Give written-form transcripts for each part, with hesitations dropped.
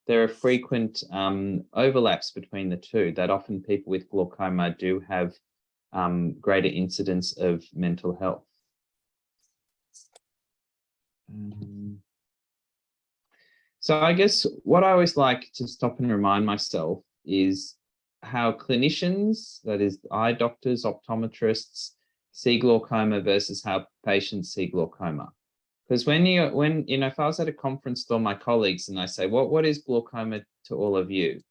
there are frequent overlaps between the two, that often people with glaucoma do have greater incidence of mental health. So I guess what I always like to stop and remind myself is how clinicians, that is eye doctors, optometrists, see glaucoma versus how patients see glaucoma. Because when if I was at a conference with all my colleagues and I say, what is glaucoma to all of you?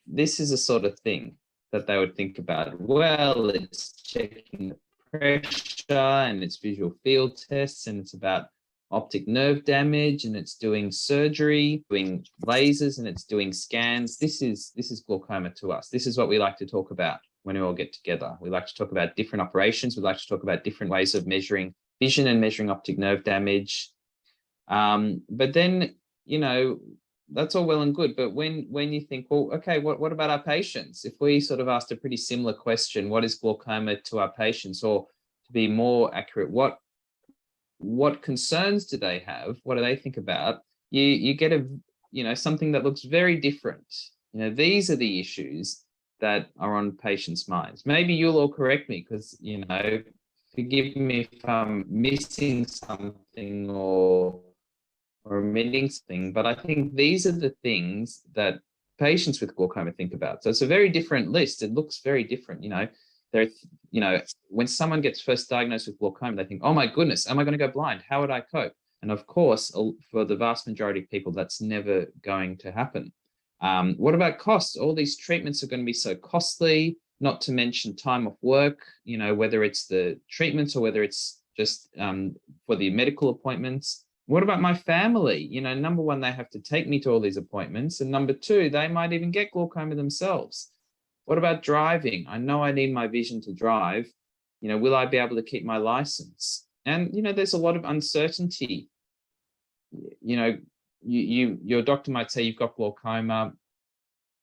This is a sort of thing that they would think about. Well, it's checking the pressure and it's visual field tests and it's about optic nerve damage and it's doing surgery, doing lasers and it's doing scans. This is glaucoma to us. This is what we like to talk about when we all get together. We like to talk about different operations. We like to talk about different ways of measuring vision and measuring optic nerve damage. But then, that's all well and good. But when you think, well, okay, what about our patients? If we sort of asked a pretty similar question, what is glaucoma to our patients? Or to be more accurate, what concerns do they have? What do they think about? You get something that looks very different. These are the issues that are on patients' minds. Maybe you'll all correct me because, forgive me if I'm missing something or omitting something, but I think these are the things that patients with glaucoma think about. So it's a very different list. It looks very different. When someone gets first diagnosed with glaucoma, they think, oh my goodness, am I going to go blind? How would I cope? And of course, for the vast majority of people, that's never going to happen. What about costs? All these treatments are going to be so costly, not to mention time off work, whether it's the treatments or whether it's just for the medical appointments. What about my family? Number one, they have to take me to all these appointments. And number two, they might even get glaucoma themselves. What about driving? I know I need my vision to drive. Will I be able to keep my license? And, there's a lot of uncertainty. Your doctor might say you've got glaucoma.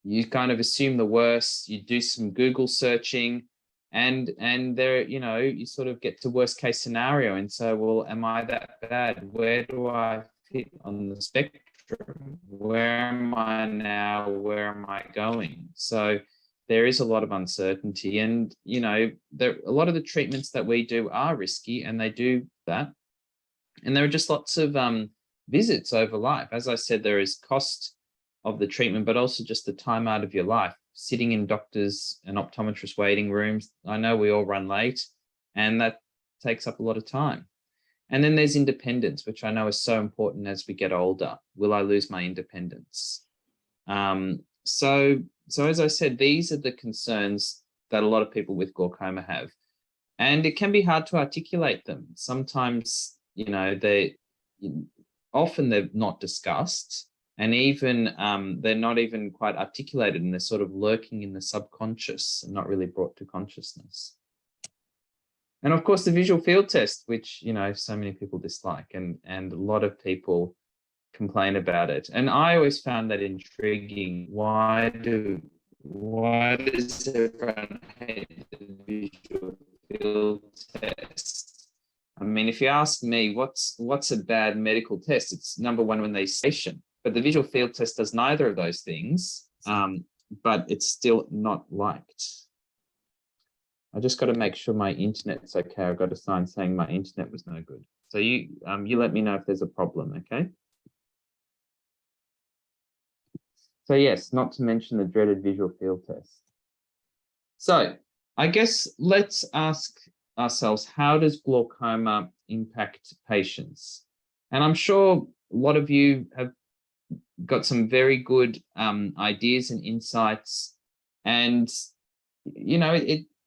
You kind of assume the worst. You do some Google searching and there, you sort of get to worst case scenario and say, well, am I that bad? Where do I fit on the spectrum? Where am I now? Where am I going? So there is a lot of uncertainty and, a lot of the treatments that we do are risky and they do that. And there are just lots of visits over life. As I said, there is cost of the treatment, but also just the time out of your life, sitting in doctors and optometrist waiting rooms. I know we all run late and that takes up a lot of time. And then there's independence, which I know is so important as we get older. Will I lose my independence? So as I said, these are the concerns that a lot of people with glaucoma have. And it can be hard to articulate them. Sometimes, often they're not discussed and even they're not even quite articulated and they're sort of lurking in the subconscious and not really brought to consciousness. And of course, the visual field test, which, so many people dislike and a lot of people complain about it. And I always found that intriguing. Why does everyone hate the visual field test? I mean, if you ask me, what's a bad medical test? It's number one when they station, but the visual field test does neither of those things, but it's still not liked. I just got to make sure my internet's okay. I've got a sign saying my internet was no good. So you let me know if there's a problem, okay? So yes, not to mention the dreaded visual field test. So I guess let's ask ourselves, how does glaucoma impact patients? And I'm sure a lot of you have got some very good ideas and insights. And,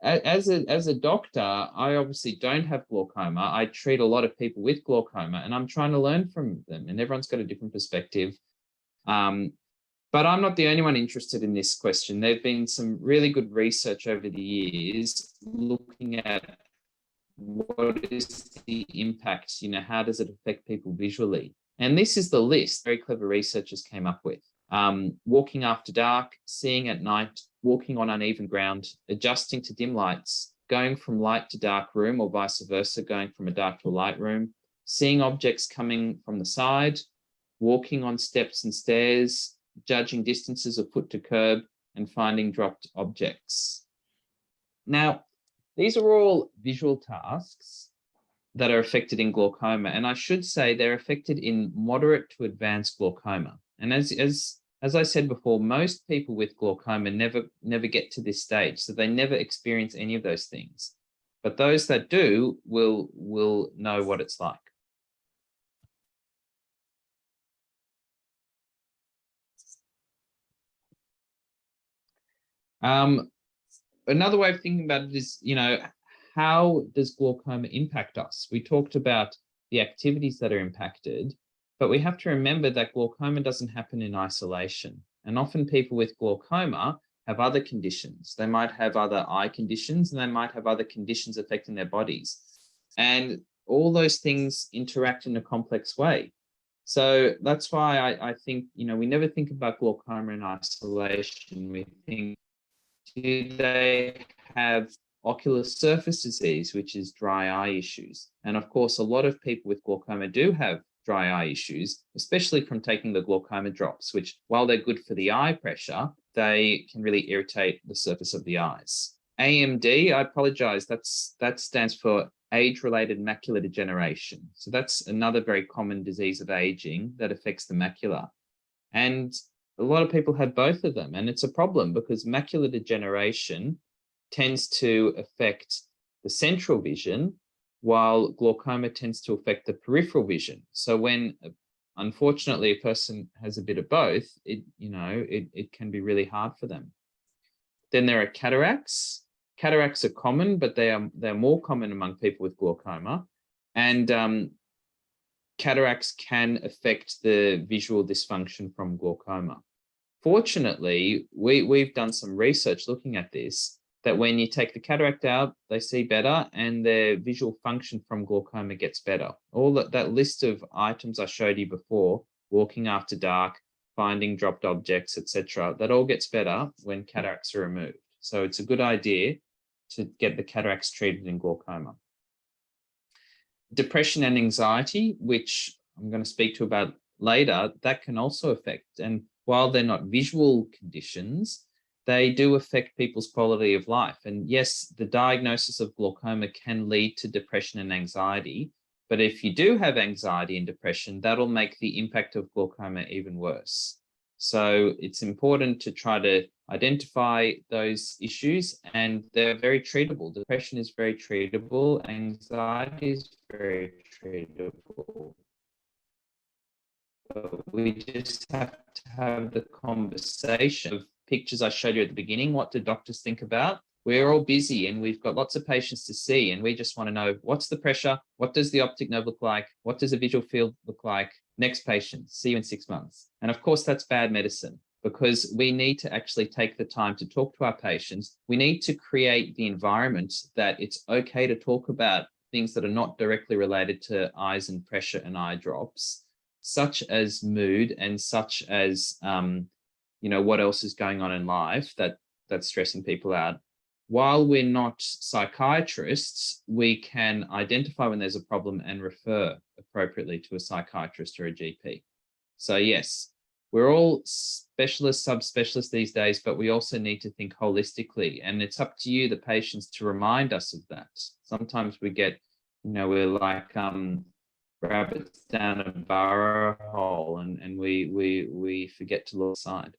as a doctor, I obviously don't have glaucoma. I treat a lot of people with glaucoma and I'm trying to learn from them and everyone's got a different perspective. But I'm not the only one interested in this question. There've been some really good research over the years looking at what is the impact, how does it affect people visually? And this is the list very clever researchers came up with. Walking after dark, seeing at night, walking on uneven ground, adjusting to dim lights, going from light to dark room or vice versa, going from a dark to a light room, seeing objects coming from the side, walking on steps and stairs, judging distances of foot to curb, and finding dropped objects. Now, these are all visual tasks that are affected in glaucoma, and I should say they're affected in moderate to advanced glaucoma. And as I said before, most people with glaucoma never get to this stage, so they never experience any of those things. But those that do will know what it's like. Another way of thinking about it is, how does glaucoma impact us? We talked about the activities that are impacted, but we have to remember that glaucoma doesn't happen in isolation. And often people with glaucoma have other conditions. They might have other eye conditions, and they might have other conditions affecting their bodies. And all those things interact in a complex way. So that's why I think, we never think about glaucoma in isolation. We think, do they have ocular surface disease, which is dry eye issues? And of course, a lot of people with glaucoma do have dry eye issues, especially from taking the glaucoma drops, which, while they're good for the eye pressure, they can really irritate the surface of the eyes. AMD, I apologize, that stands for age-related macular degeneration. So that's another very common disease of aging that affects the macula. And a lot of people have both of them, and it's a problem because macular degeneration tends to affect the central vision, while glaucoma tends to affect the peripheral vision. So when, unfortunately, a person has a bit of both, it can be really hard for them. Then there are cataracts. Cataracts are common, but they're more common among people with glaucoma. And cataracts can affect the visual dysfunction from glaucoma. Fortunately, we've done some research looking at this, that when you take the cataract out, they see better and their visual function from glaucoma gets better. All that list of items I showed you before, walking after dark, finding dropped objects, etc., that all gets better when cataracts are removed. So it's a good idea to get the cataracts treated in glaucoma. Depression and anxiety, which I'm going to speak to about later, that can also affect. And while they're not visual conditions, they do affect people's quality of life. And yes, the diagnosis of glaucoma can lead to depression and anxiety. But if you do have anxiety and depression, that'll make the impact of glaucoma even worse. So it's important to try to identify those issues, and they're very treatable. Depression is very treatable. Anxiety is very treatable. But we just have to have the conversation of pictures I showed you at the beginning. What do doctors think about? We're all busy and we've got lots of patients to see, and we just want to know, what's the pressure? What does the optic nerve look like? What does the visual field look like? Next patient, see you in 6 months. And of course, that's bad medicine, because we need to actually take the time to talk to our patients. We need to create the environment that it's okay to talk about things that are not directly related to eyes and pressure and eye drops, such as mood and such as, what else is going on in life that's stressing people out. While we're not psychiatrists, we can identify when there's a problem and refer appropriately to a psychiatrist or a GP. So yes, we're all specialists, subspecialists these days, but we also need to think holistically. And it's up to you, the patients, to remind us of that. Sometimes we get, we're like rabbits down a burrow hole, and we forget to look aside.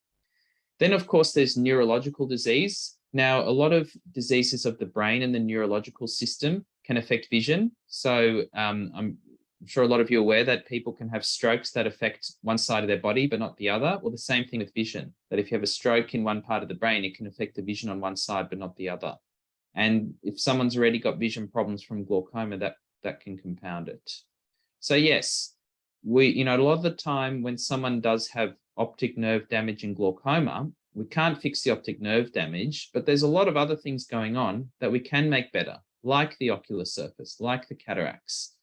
Then, of course, there's neurological disease. Now, a lot of diseases of the brain and the neurological system can affect vision. So I'm sure a lot of you are aware that people can have strokes that affect one side of their body, but not the other. Or the same thing with vision, that if you have a stroke in one part of the brain, it can affect the vision on one side, but not the other. And if someone's already got vision problems from glaucoma, that can compound it. So yes, a lot of the time when someone does have optic nerve damage in glaucoma, we can't fix the optic nerve damage, but there's a lot of other things going on that we can make better, like the ocular surface, like the cataracts,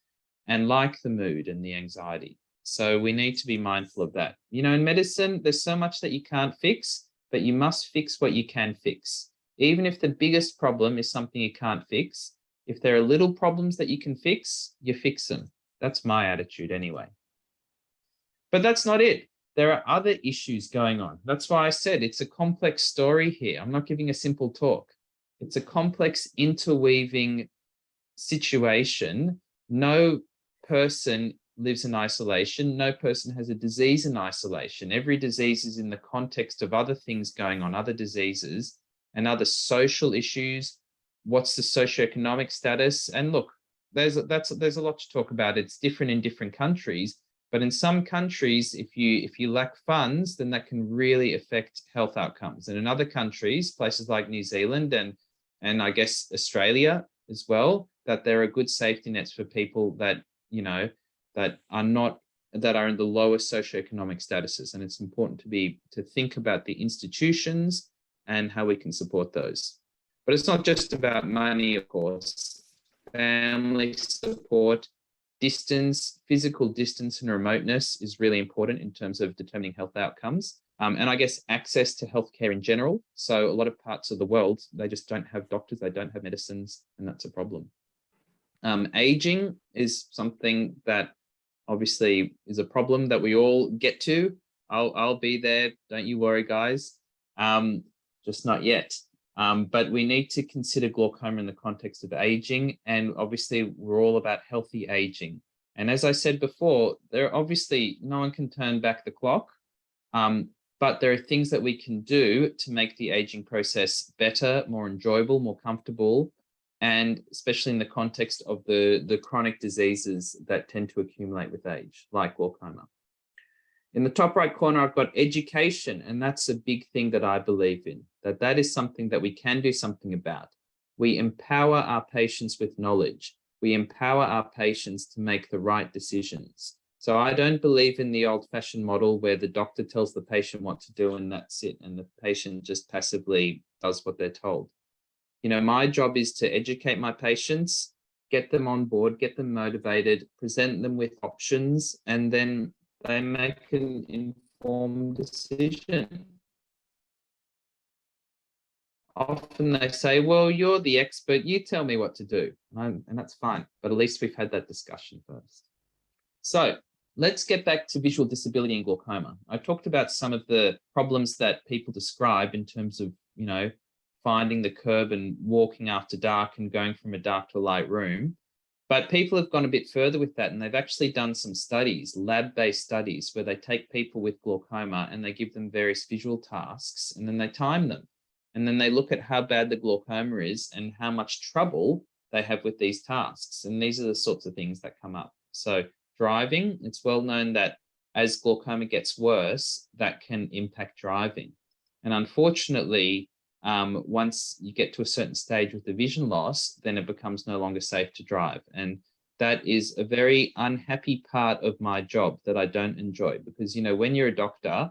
and like the mood and the anxiety. So we need to be mindful of that. In medicine, there's so much that you can't fix, but you must fix what you can fix. Even if the biggest problem is something you can't fix, if there are little problems that you can fix, you fix them. That's my attitude anyway. But that's not it. there are other issues going on. That's why I said it's a complex story here. I'm not giving a simple talk. It's a complex interweaving situation. No person lives in isolation. No person has a disease in isolation. Every disease is in the context of other things going on, other diseases and other social issues. What's the socioeconomic status? And look, there's a lot to talk about. It's different in different countries, but in some countries, if you lack funds, then that can really affect health outcomes. And in other countries, places like New Zealand and I guess Australia as well, that there are good safety nets for people that that are in the lowest socioeconomic statuses. And it's important to think about the institutions and how we can support those. But it's not just about money, of course. Family support, distance, physical distance and remoteness is really important in terms of determining health outcomes. And I guess access to healthcare in general. So a lot of parts of the world, they just don't have doctors, they don't have medicines, and that's a problem. Aging is something that obviously is a problem that we all get to. I'll be there, don't you worry, guys. Just not yet. But we need to consider glaucoma in the context of aging, and obviously we're all about healthy aging. And as I said before, no one can turn back the clock, but there are things that we can do to make the aging process better, more enjoyable, more comfortable, and especially in the context of the chronic diseases that tend to accumulate with age, like glaucoma. In the top right corner, I've got education, and that's a big thing that I believe in, that is something that we can do something about. We empower our patients with knowledge. We empower our patients to make the right decisions. So I don't believe in the old-fashioned model where the doctor tells the patient what to do and that's it, and the patient just passively does what they're told. My job is to educate my patients, get them on board, get them motivated, present them with options, and then they make an informed decision. Often they say, well, you're the expert, you tell me what to do. And that's fine, but at least we've had that discussion first. So let's get back to visual disability and glaucoma. I talked about some of the problems that people describe in terms of, finding the curb and walking after dark and going from a dark to a light room. But people have gone a bit further with that, and they've actually done some studies, lab-based studies, where they take people with glaucoma and they give them various visual tasks, and then they time them. And then they look at how bad the glaucoma is and how much trouble they have with these tasks. And these are the sorts of things that come up. So driving, it's well known that as glaucoma gets worse, that can impact driving. And unfortunately, once you get to a certain stage with the vision loss, then it becomes no longer safe to drive. And that is a very unhappy part of my job that I don't enjoy, because, when you're a doctor,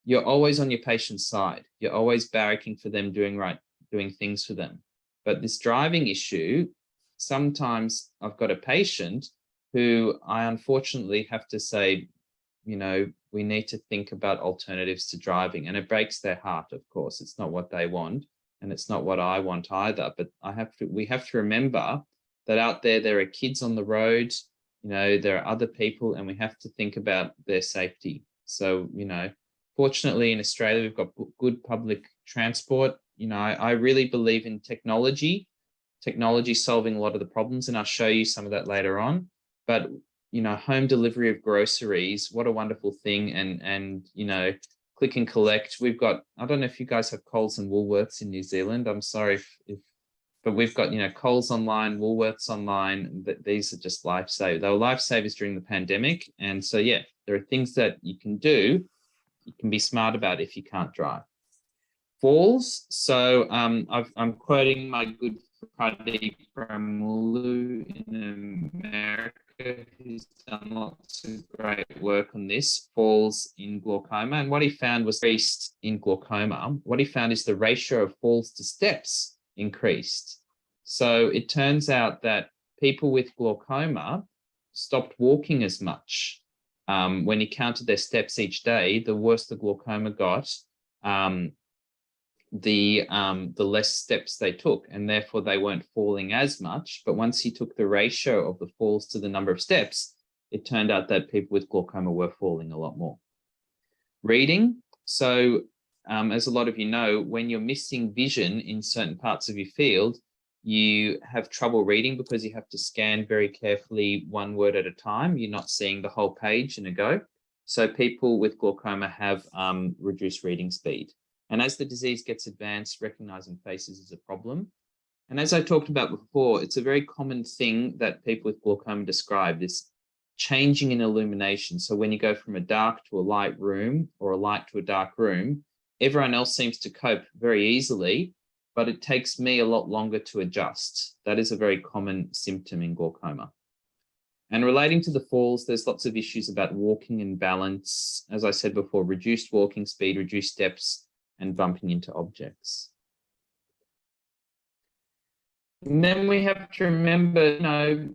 you're always on your patient's side. You're always barracking for them, doing things for them. But this driving issue, sometimes I've got a patient who I unfortunately have to say, we need to think about alternatives to driving, and it breaks their heart. Of course, it's not what they want, and it's not what I want either. But we have to remember that out there are kids on the road, there are other people, and we have to think about their safety. So, fortunately in Australia, we've got good public transport. I really believe in technology solving a lot of the problems, and I'll show you some of that later on. But home delivery of groceries, what a wonderful thing. And click and collect. We've got, I don't know if you guys have Coles and Woolworths in New Zealand. I'm sorry but we've got, Coles online, Woolworths online. These are just lifesavers. They were lifesavers during the pandemic. And so, yeah, there are things that you can do. You can be smart about if you can't drive. Falls. So I'm quoting my good Pradeep Pramulu in America, who's done lots of great work on this, falls in glaucoma. And what he found was increased in glaucoma. What he found is the ratio of falls to steps increased. So it turns out that people with glaucoma stopped walking as much. When he counted their steps each day, the worse the glaucoma got, the less steps they took, and therefore they weren't falling as much. But once he took the ratio of the falls to the number of steps, it turned out that people with glaucoma were falling a lot more. Reading. So as a lot of you know, when you're missing vision in certain parts of your field, you have trouble reading because you have to scan very carefully one word at a time. You're not seeing the whole page in a go. So people with glaucoma have reduced reading speed. And as the disease gets advanced, recognizing faces is a problem. And as I talked about before, it's a very common thing that people with glaucoma describe, this changing in illumination. So when you go from a dark to a light room or a light to a dark room, everyone else seems to cope very easily, but it takes me a lot longer to adjust. That is a very common symptom in glaucoma. And relating to the falls, there's lots of issues about walking and balance. As I said before, reduced walking speed, reduced steps, and bumping into objects. And then we have to remember,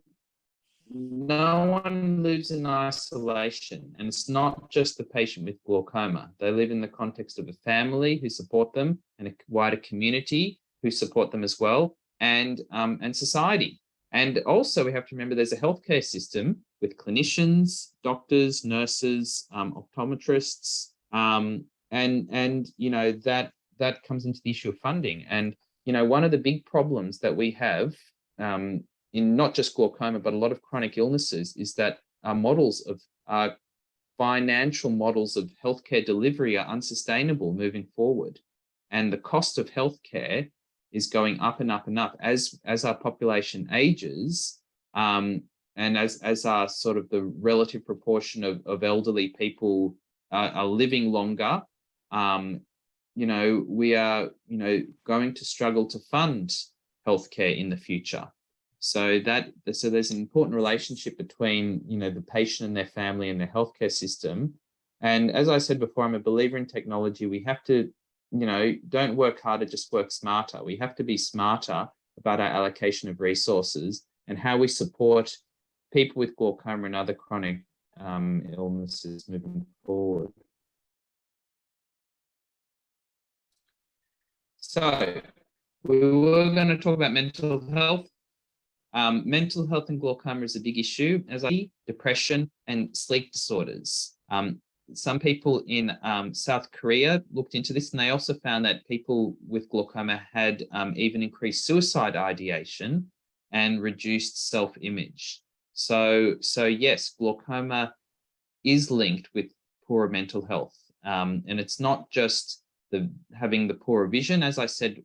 no one lives in isolation, and it's not just the patient with glaucoma. They live in the context of a family who support them and a wider community who support them as well, and society. And also we have to remember there's a healthcare system with clinicians, doctors, nurses, optometrists, and that comes into the issue of funding. And one of the big problems that we have in not just glaucoma, but a lot of chronic illnesses is that our financial models of healthcare delivery are unsustainable moving forward. And the cost of healthcare is going up and up and up as our population ages, and as our sort of the relative proportion of elderly people are living longer, we are, going to struggle to fund healthcare in the future. So there's an important relationship between, the patient and their family and their healthcare system. And as I said before, I'm a believer in technology. We have to, don't work harder, just work smarter. We have to be smarter about our allocation of resources and how we support people with glaucoma and other chronic illnesses moving forward. So we were going to talk about mental health. Mental health and glaucoma is a big issue, as depression and sleep disorders. Some people in South Korea looked into this, and they also found that people with glaucoma had even increased suicide ideation and reduced self-image. So yes, glaucoma is linked with poorer mental health, and it's not just having the poorer vision. As I said,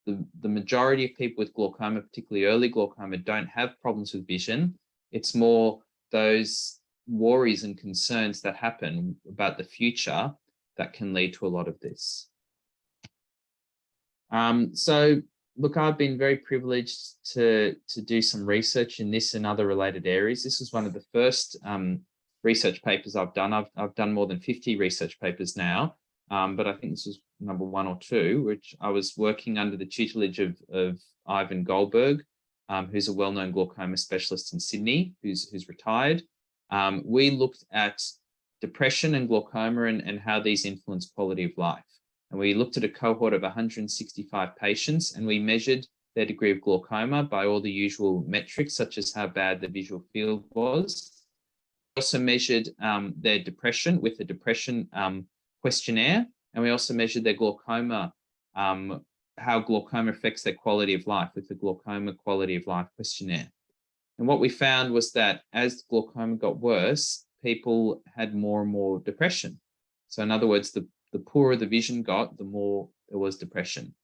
the majority of people with glaucoma, particularly early glaucoma, don't have problems with vision. It's more those worries and concerns that happen about the future that can lead to a lot of this. So look, I've been very privileged to do some research in this and other related areas. This was one of the first research papers I've done. I've done more than 50 research papers now. But I think this was number 1 or 2, which I was working under the tutelage of Ivan Goldberg, who's a well-known glaucoma specialist in Sydney, who's retired. We looked at depression and glaucoma and how these influence quality of life. And we looked at a cohort of 165 patients, and we measured their degree of glaucoma by all the usual metrics, such as how bad the visual field was. We also measured their depression with a depression questionnaire, and we also measured their glaucoma, how glaucoma affects their quality of life with the glaucoma quality of life questionnaire. And what we found was that as glaucoma got worse, people had more and more depression. So in other words, the poorer the vision got, the more there was depression.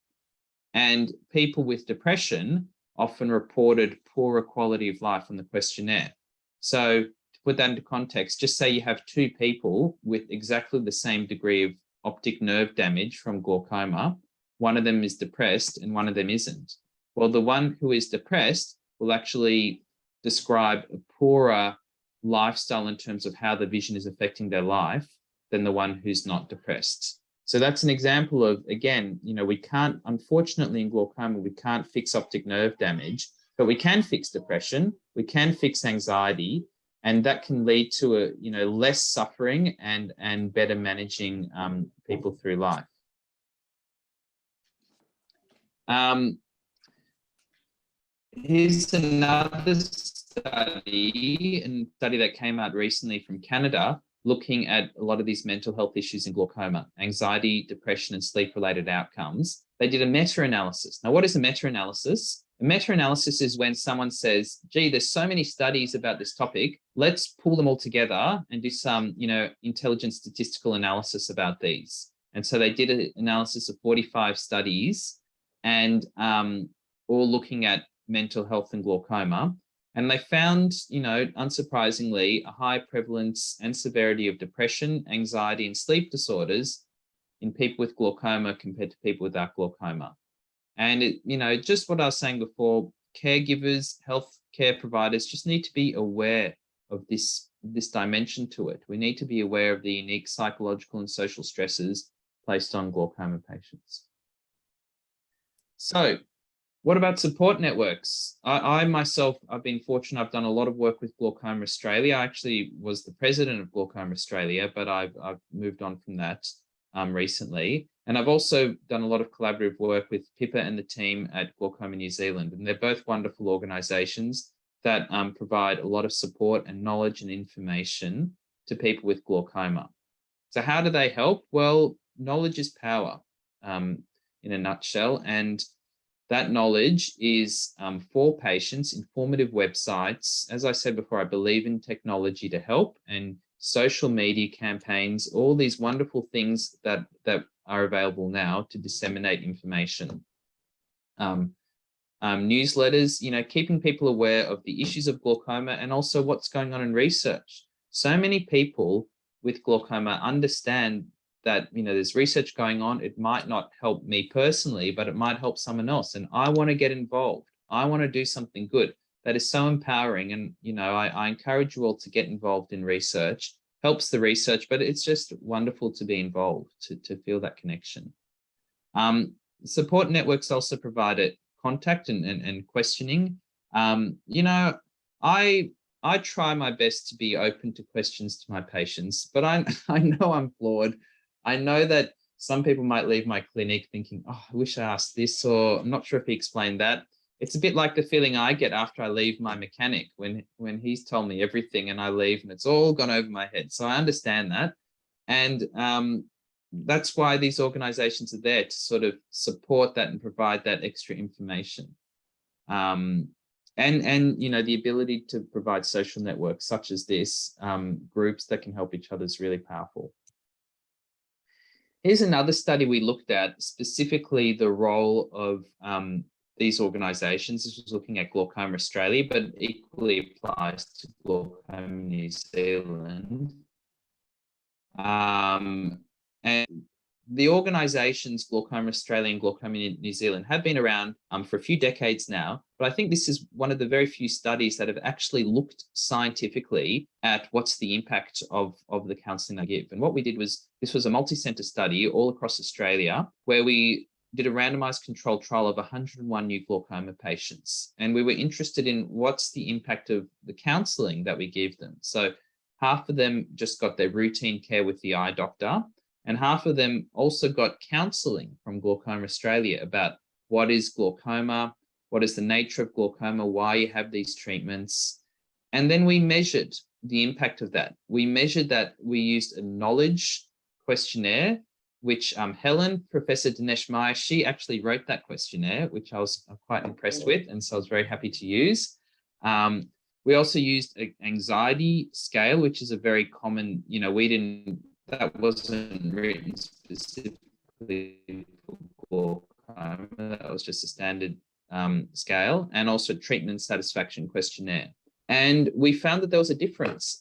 And people with depression often reported poorer quality of life on the questionnaire. So put that into context, just say you have 2 people with exactly the same degree of optic nerve damage from glaucoma. One of them is depressed and one of them isn't. Well, the one who is depressed will actually describe a poorer lifestyle in terms of how the vision is affecting their life than the one who's not depressed. So that's an example of, again, we can't, unfortunately in glaucoma, we can't fix optic nerve damage, but we can fix depression, we can fix anxiety, and that can lead to less suffering and better managing people through life. Here's another study that came out recently from Canada, looking at a lot of these mental health issues in glaucoma, anxiety, depression, and sleep-related outcomes. They did a meta-analysis. Now, what is a meta-analysis? A meta-analysis is when someone says, gee, there's so many studies about this topic, let's pull them all together and do some, intelligent statistical analysis about these. And so they did an analysis of 45 studies and all looking at mental health and glaucoma. And they found, unsurprisingly, a high prevalence and severity of depression, anxiety, and sleep disorders in people with glaucoma compared to people without glaucoma. And just what I was saying before, caregivers, healthcare providers just need to be aware of this dimension to it. We need to be aware of the unique psychological and social stresses placed on glaucoma patients. So, what about support networks? I myself, I've been fortunate. I've done a lot of work with Glaucoma Australia. I actually was the president of Glaucoma Australia, but I've moved on from that recently. And I've also done a lot of collaborative work with Pippa and the team at Glaucoma New Zealand. And they're both wonderful organizations that provide a lot of support and knowledge and information to people with glaucoma. So how do they help? Well, knowledge is power in a nutshell. And that knowledge is for patients, informative websites. As I said before, I believe in technology to help, and social media campaigns, all these wonderful things that are available now to disseminate information. Newsletters, keeping people aware of the issues of glaucoma and also what's going on in research. So many people with glaucoma understand that there's research going on. It might not help me personally, but it might help someone else. And I want to get involved. I want to do something good. That is so empowering. And I encourage you all to get involved in research. Helps the research, but it's just wonderful to be involved, to feel that connection. Support networks also provide it contact and questioning. I try my best to be open to questions to my patients, but I know I'm flawed. I know that some people might leave my clinic thinking, oh, I wish I asked this, or I'm not sure if he explained that. It's a bit like the feeling I get after I leave my mechanic when he's told me everything and I leave and it's all gone over my head. So I understand that. And that's why these organizations are there, to sort of support that and provide that extra information. And the ability to provide social networks such as this, groups that can help each other, is really powerful. Here's another study we looked at, specifically the role of these organizations. This was looking at Glaucoma Australia, but equally applies to Glaucoma New Zealand. And the organizations, Glaucoma Australia and Glaucoma New Zealand, have been around for a few decades now, but I think this is one of the very few studies that have actually looked scientifically at what's the impact of the counselling they give. And what we did was, this was a multi-centre study all across Australia, where we did a randomized controlled trial of 101 new glaucoma patients. And we were interested in what's the impact of the counselling that we give them. So half of them just got their routine care with the eye doctor, and half of them also got counselling from Glaucoma Australia about what is glaucoma, what is the nature of glaucoma, why you have these treatments. And then we measured the impact of that. We measured that. We used a knowledge questionnaire, which Helen, Professor Dinesh Meyer, she actually wrote that questionnaire, which I was quite impressed with, and so I was very happy to use. We also used an anxiety scale, which is a very common, that wasn't written specifically for glaucoma. That was just a standard scale, and also treatment satisfaction questionnaire. And we found that there was a difference.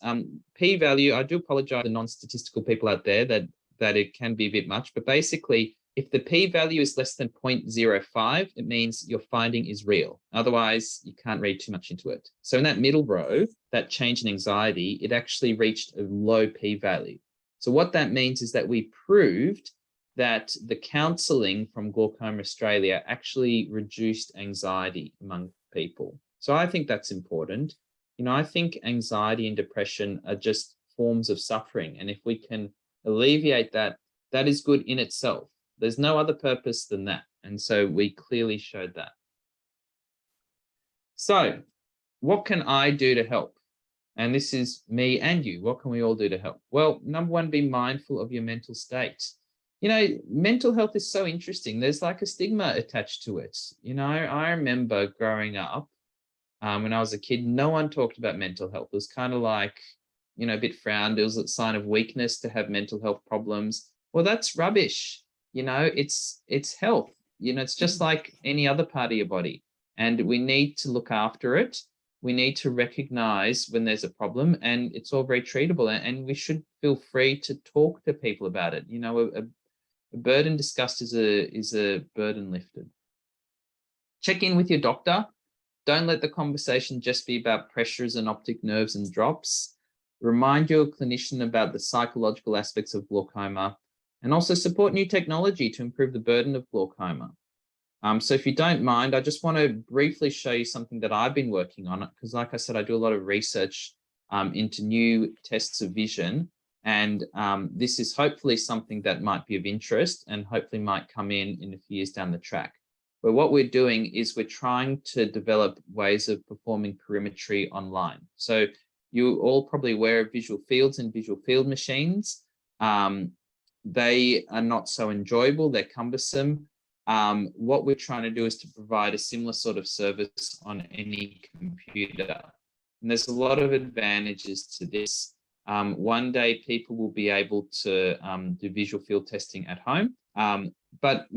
P-value, I do apologize to non-statistical people out there that it can be a bit much, but basically, if the p-value is less than 0.05, it means your finding is real. Otherwise, you can't read too much into it. So in that middle row, that change in anxiety, it actually reached a low p-value. So what that means is that we proved that the counselling from Glaucoma Australia actually reduced anxiety among people. So I think that's important. I think anxiety and depression are just forms of suffering. And if we can alleviate that, that is good in itself. There's no other purpose than that. And so we clearly showed that. So what can I do to help? And this is me and you. What can we all do to help? Well, number one, be mindful of your mental state. Mental health is so interesting. There's like a stigma attached to it. I remember growing up, when I was a kid, no one talked about mental health. It was kind of like, a bit frowned. It was a sign of weakness to have mental health problems. Well, that's rubbish. It's health. It's just like any other part of your body. And we need to look after it. We need to recognize when there's a problem, and it's all very treatable. And we should feel free to talk to people about it. A burden discussed is a burden lifted. Check in with your doctor. Don't let the conversation just be about pressures and optic nerves and drops. Remind your clinician about the psychological aspects of glaucoma, and also support new technology to improve the burden of glaucoma. So if you don't mind, I just want to briefly show you something that I've been working on, because like I said, I do a lot of research into new tests of vision. And this is hopefully something that might be of interest and hopefully might come in a few years down the track. But what we're doing is we're trying to develop ways of performing perimetry online. So you're all probably aware of visual fields and visual field machines. They are not so enjoyable, they're cumbersome. What we're trying to do is to provide a similar sort of service on any computer. And there's a lot of advantages to this. One day people will be able to do visual field testing at home. But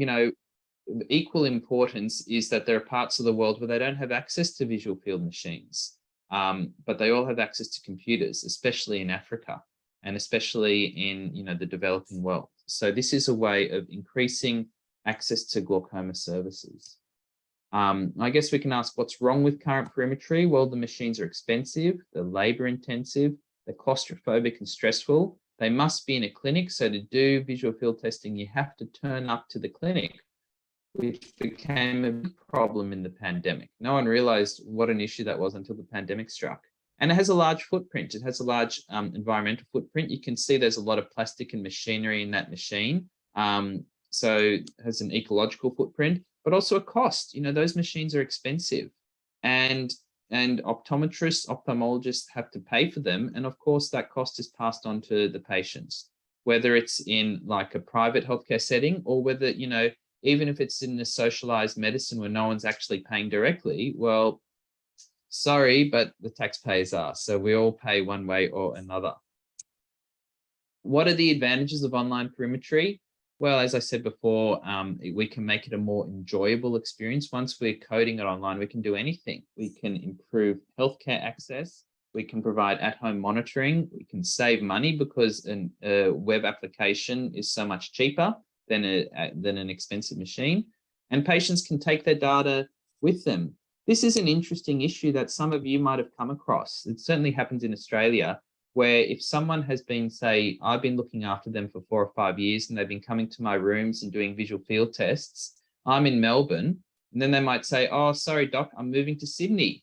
equal importance is that there are parts of the world where they don't have access to visual field machines, but they all have access to computers, especially in Africa and especially in the developing world. So this is a way of increasing access to glaucoma services. I guess we can ask, what's wrong with current perimetry? Well, the machines are expensive, they're labor intensive, they're claustrophobic and stressful. They must be in a clinic. So to do visual field testing, you have to turn up to the clinic, which became a big problem in the pandemic. No one realized what an issue that was until the pandemic struck. And it has a large footprint. It has a large environmental footprint. You can see there's a lot of plastic and machinery in that machine. So it has an ecological footprint, but also a cost. Those machines are expensive, and optometrists, ophthalmologists have to pay for them. And of course, that cost is passed on to the patients, whether it's in like a private healthcare setting or whether, even if it's in a socialized medicine where no one's actually paying directly. Well, sorry, but the taxpayers are. So we all pay one way or another. What are the advantages of online perimetry? Well, as I said before, we can make it a more enjoyable experience. Once we're coding it online, we can do anything. We can improve healthcare access. We can provide at-home monitoring. We can save money because a web application is so much cheaper than an expensive machine. And patients can take their data with them. This is an interesting issue that some of you might have come across. It certainly happens in Australia, where if someone has been, say, I've been looking after them for 4 or 5 years and they've been coming to my rooms and doing visual field tests, I'm in Melbourne, and then they might say, oh, sorry, doc, I'm moving to Sydney.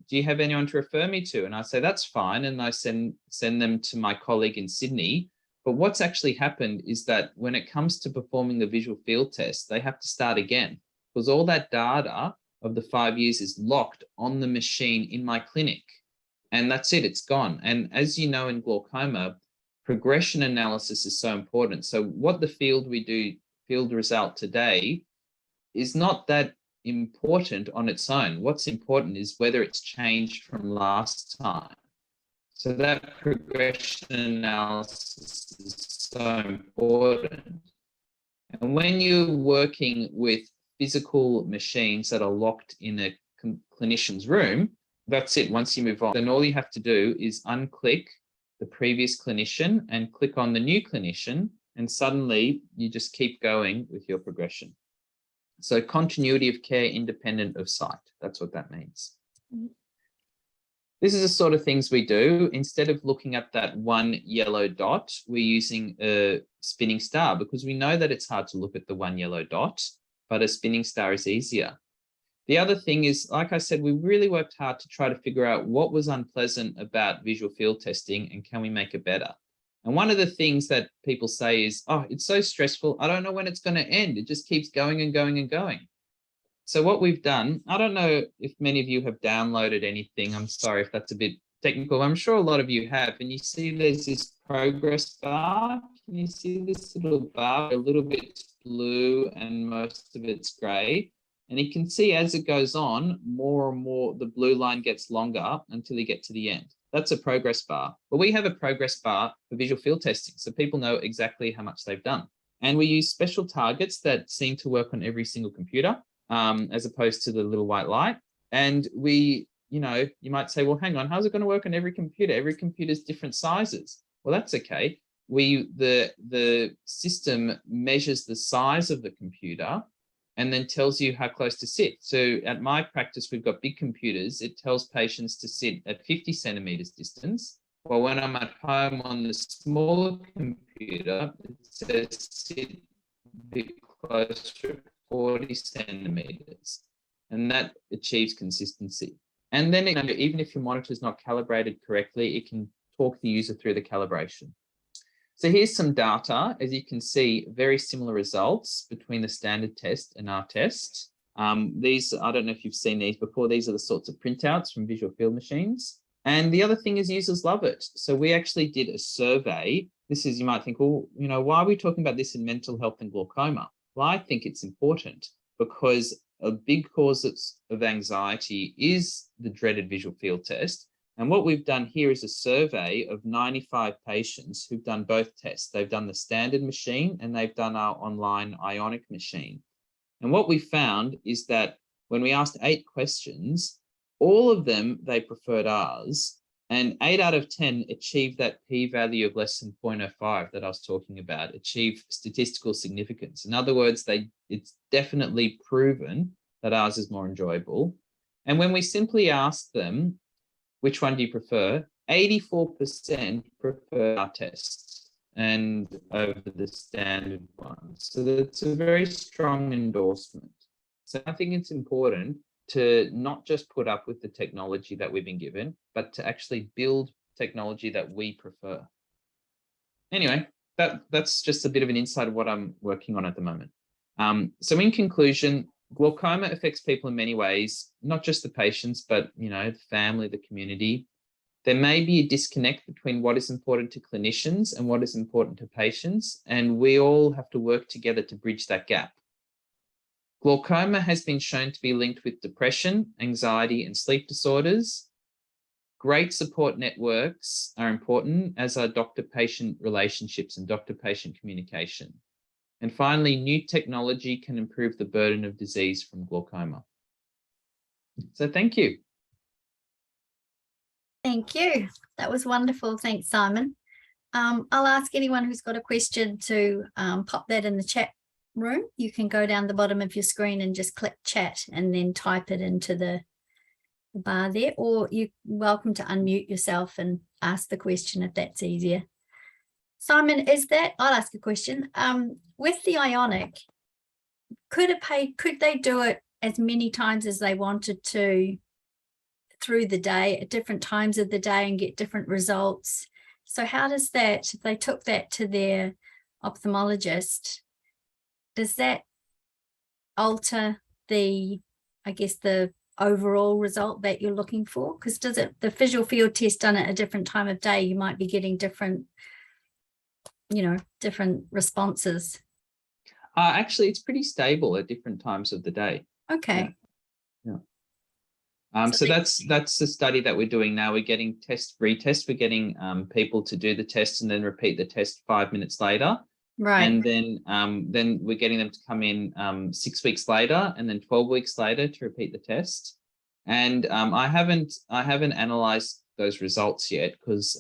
Do you have anyone to refer me to? And I say, that's fine. And I send them to my colleague in Sydney. But what's actually happened is that when it comes to performing the visual field test, they have to start again because all that data of the 5 years is locked on the machine in my clinic. And that's it, it's gone. And as you know, in glaucoma, progression analysis is so important. So what the field result today is not that important on its own. What's important is whether it's changed from last time. So that progression analysis is so important. And when you're working with physical machines that are locked in a clinician's room, that's it. Once you move on, then all you have to do is unclick the previous clinician and click on the new clinician, and suddenly you just keep going with your progression. So continuity of care independent of sight. That's what that means. This is the sort of things we do. Instead of looking at that one yellow dot, we're using a spinning star because we know that it's hard to look at the one yellow dot, but a spinning star is easier. The other thing is, like I said, we really worked hard to try to figure out what was unpleasant about visual field testing and can we make it better. And one of the things that people say is, oh, it's so stressful. I don't know when it's going to end. It just keeps going and going and going. So what we've done, I don't know if many of you have downloaded anything. I'm sorry if that's a bit technical. I'm sure a lot of you have, and you see there's this progress bar. Can you see this little bar? A little bit's blue and most of it's gray. And you can see as it goes on, more and more the blue line gets longer until you get to the end. That's a progress bar. But we have a progress bar for visual field testing, so people know exactly how much they've done. And we use special targets that seem to work on every single computer, as opposed to the little white light. And we, you know, you might say, well, hang on, how's it going to work on every computer? Every computer's different sizes. Well, that's okay. The system measures the size of the computer and then tells you how close to sit. So at my practice, we've got big computers. It tells patients to sit at 50 centimeters distance. Well, when I'm at home on the smaller computer, it says sit a bit closer to 40 centimeters. And that achieves consistency. And then, you know, even if your monitor is not calibrated correctly, it can talk the user through the calibration. So here's some data. As you can see, very similar results between the standard test and our test. These, I don't know if you've seen these before, these are the sorts of printouts from visual field machines. And the other thing is users love it. So we actually did a survey. This is, you might think, well, you know, why are we talking about this in mental health and glaucoma? Well, I think it's important because a big cause of anxiety is the dreaded visual field test. And what we've done here is a survey of 95 patients who've done both tests. They've done the standard machine and they've done our online ionic machine. And what we found is that when we asked 8 questions, all of them, they preferred ours, and 8 out of 10 achieved that p-value of less than 0.05 that I was talking about, achieve statistical significance. In other words, it's definitely proven that ours is more enjoyable. And when we simply asked them, which one do you prefer? 84% prefer our tests and over the standard one. So that's a very strong endorsement. So I think it's important to not just put up with the technology that we've been given, but to actually build technology that we prefer. Anyway, that's just a bit of an insight of what I'm working on at the moment. So in conclusion, glaucoma affects people in many ways, not just the patients, but, you know, the family, the community. There may be a disconnect between what is important to clinicians and what is important to patients, and we all have to work together to bridge that gap. Glaucoma has been shown to be linked with depression, anxiety, and sleep disorders. Great support networks are important, as are doctor-patient relationships and doctor-patient communication. And finally, new technology can improve the burden of disease from glaucoma. So thank you. Thank you. That was wonderful. Thanks, Simon. I'll ask anyone who's got a question to pop that in the chat room. You can go down the bottom of your screen and just click chat and then type it into the bar there, or you're welcome to unmute yourself and ask the question if that's easier. Simon, I'll ask a question. With the ionic, could they do it as many times as they wanted to through the day at different times of the day and get different results? So how does that, if they took that to their ophthalmologist, does that alter the, I guess, the overall result that you're looking for? Because the visual field test done at a different time of day, you might be getting different, different responses. Actually, it's pretty stable at different times of the day. Okay. Yeah. So that's the study that we're doing now. We're getting retest. We're getting people to do the test and then repeat the test 5 minutes later. Right. And then we're getting them to come in 6 weeks later and then 12 weeks later to repeat the test. And I haven't analyzed those results yet because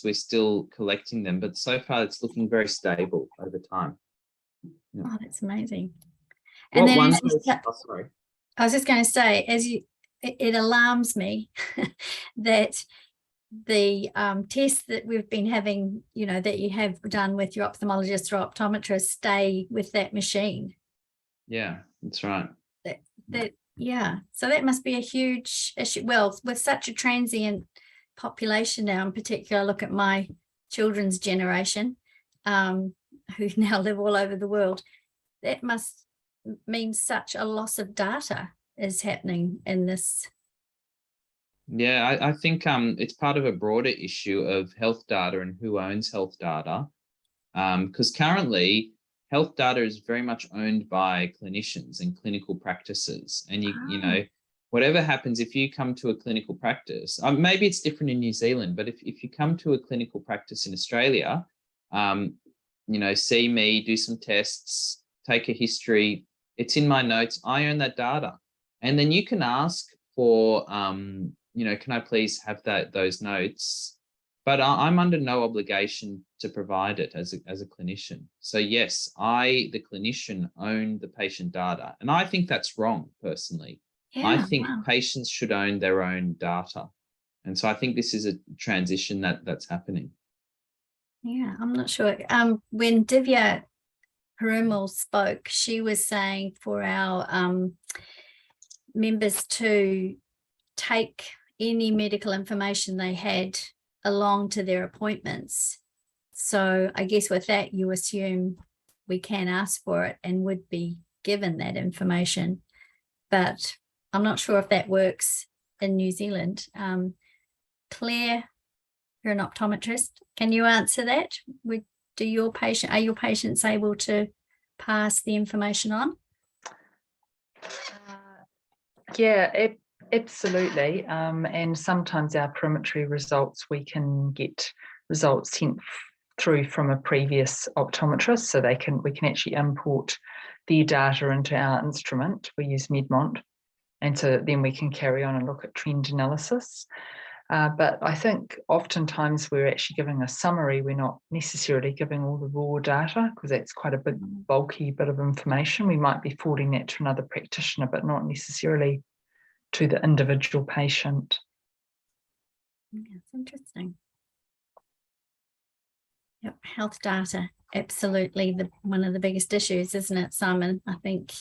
we're still collecting them. But so far, it's looking very stable over time. Yeah. Oh, that's amazing. And then sorry. I was just going to say, it alarms me that the tests that we've been having, that you have done with your ophthalmologist or optometrist stay with that machine. Yeah, that's right. Yeah. So that must be a huge issue. Well, with such a transient population now, in particular, look at my children's generation, who now live all over the world. That must mean such a loss of data is happening in this Yeah, I think it's part of a broader issue of health data and who owns health data. Because currently health data is very much owned by clinicians and clinical practices. And you Ah, know, whatever happens, if you come to a clinical practice, maybe it's different in New Zealand, but if you come to a clinical practice in Australia, um, see me, do some tests, take a history, it's in my notes, I own that data. And then you can ask for, can I please have those notes? But I'm under no obligation to provide it as a clinician. So yes, the clinician, own the patient data. And I think that's wrong, personally. I yeah, think wow. patients should own their own data. And so I think this is a transition that's happening. Yeah, I'm not sure. When Divya Perumal spoke, she was saying for our members to take any medical information they had along to their appointments. So I guess with that, you assume we can ask for it and would be given that information. But I'm not sure if that works in New Zealand. Claire, you're an optometrist. Can you answer that? Are your patients able to pass the information on? Yeah, absolutely. And sometimes our perimetry results, we can get results sent through from a previous optometrist, so we can actually import their data into our instrument. We use Medmont, and so then we can carry on and look at trend analysis. But I think oftentimes we're actually giving a summary. We're not necessarily giving all the raw data, because that's quite a big, bulky bit of information. We might be forwarding that to another practitioner, but not necessarily to the individual patient. Yeah, it's interesting. Yep, health data, absolutely one of the biggest issues, isn't it, Simon? I think.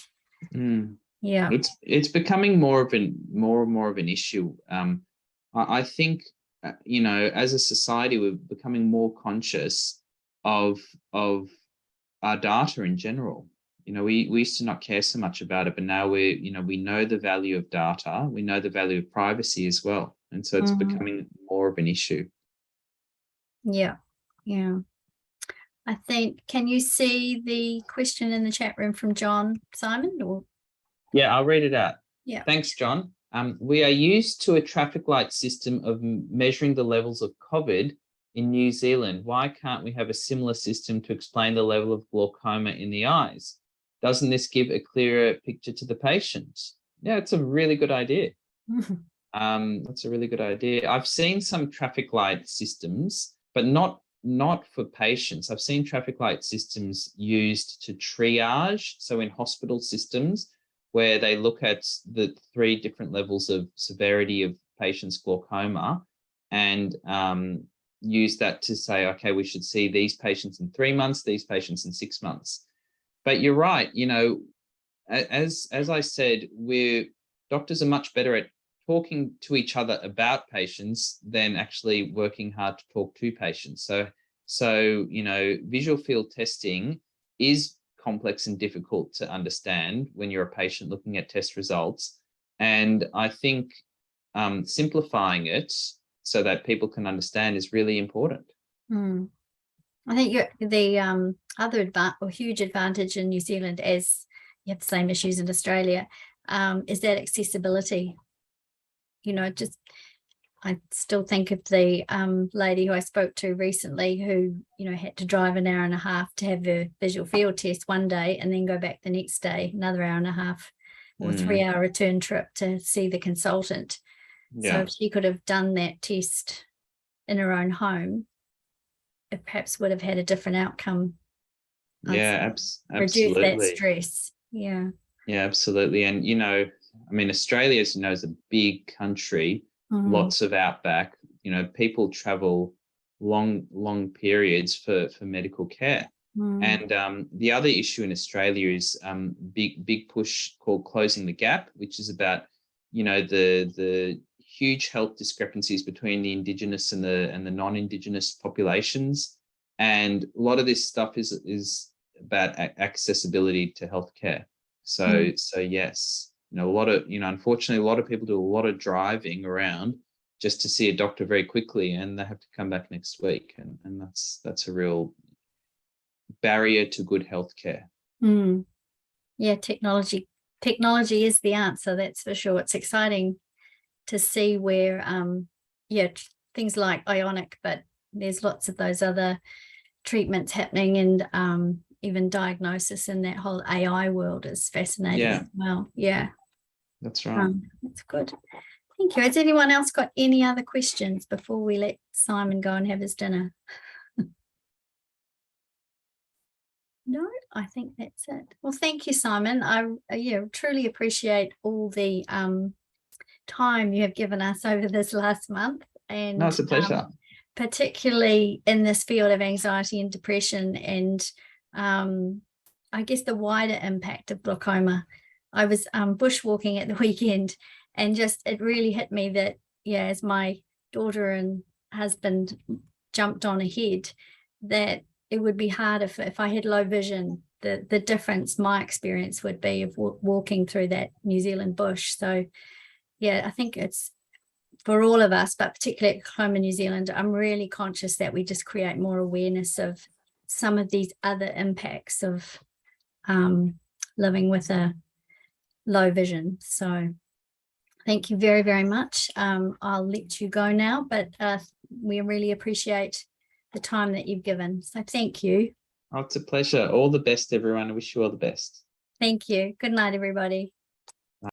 Yeah. It's becoming more and more of an issue. I think, as a society, we're becoming more conscious of our data in general. We used to not care so much about it, but now we know the value of data. We know the value of privacy as well. And so it's becoming more of an issue. Yeah. Yeah. I think, can you see the question in the chat room from John, Simon? Or yeah, I'll read it out. Yeah. Thanks, John. We are used to a traffic light system of measuring the levels of COVID in New Zealand. Why can't we have a similar system to explain the level of glaucoma in the eyes? Doesn't this give a clearer picture to the patient? Yeah, it's a really good idea. That's a really good idea. I've seen some traffic light systems, but not for patients. I've seen traffic light systems used to triage. So in hospital systems, where they look at the 3 different levels of severity of patients' glaucoma and use that to say, okay, we should see these patients in 3 months, these patients in 6 months. But you're right, as I said, doctors are much better at talking to each other about patients than actually working hard to talk to patients. So visual field testing is complex and difficult to understand when you're a patient looking at test results. And I think simplifying it so that people can understand is really important. I think the other huge advantage in New Zealand, as you have the same issues in Australia, is that accessibility. I still think of the lady who I spoke to recently who, had to drive an hour and a half to have a visual field test one day and then go back the next day, another hour and a half or 3-hour return trip to see the consultant. Yeah. So if she could have done that test in her own home, it perhaps would have had a different outcome. Yeah, absolutely. Reduce that stress. Yeah. Yeah, absolutely. And, Australia, as you know, is a big country, lots of outback, people travel long periods for medical care. And the other issue in Australia is big push called Closing the Gap, which is about, the huge health discrepancies between the Indigenous and the non-Indigenous populations. And a lot of this stuff is about accessibility to healthcare. So yes, unfortunately, a lot of people do a lot of driving around just to see a doctor very quickly, and they have to come back next week, and that's a real barrier to good healthcare. Yeah, technology is the answer, that's for sure. It's exciting to see where things like ionic, but there's lots of those other treatments happening, and even diagnosis in that whole AI world is fascinating as well. Yeah, that's right. That's good. Thank you. Has anyone else got any other questions before we let Simon go and have his dinner? No, I think that's it. Well, thank you, Simon. I truly appreciate all the time you have given us over this last month. And no, it's a pleasure. Particularly in this field of anxiety and depression, and I guess the wider impact of glaucoma. I was bushwalking at the weekend, and just it really hit me that, as my daughter and husband jumped on ahead, that it would be hard if I had low vision, the difference my experience would be of walking through that New Zealand bush. So I think it's for all of us, but particularly at Glaucoma New Zealand, I'm really conscious that we just create more awareness of some of these other impacts of living with a low vision. So thank you very, very much. I'll let you go now, but we really appreciate the time that you've given. So thank you. Oh, it's a pleasure. All the best, everyone. I wish you all the best. Thank you. Good night, everybody.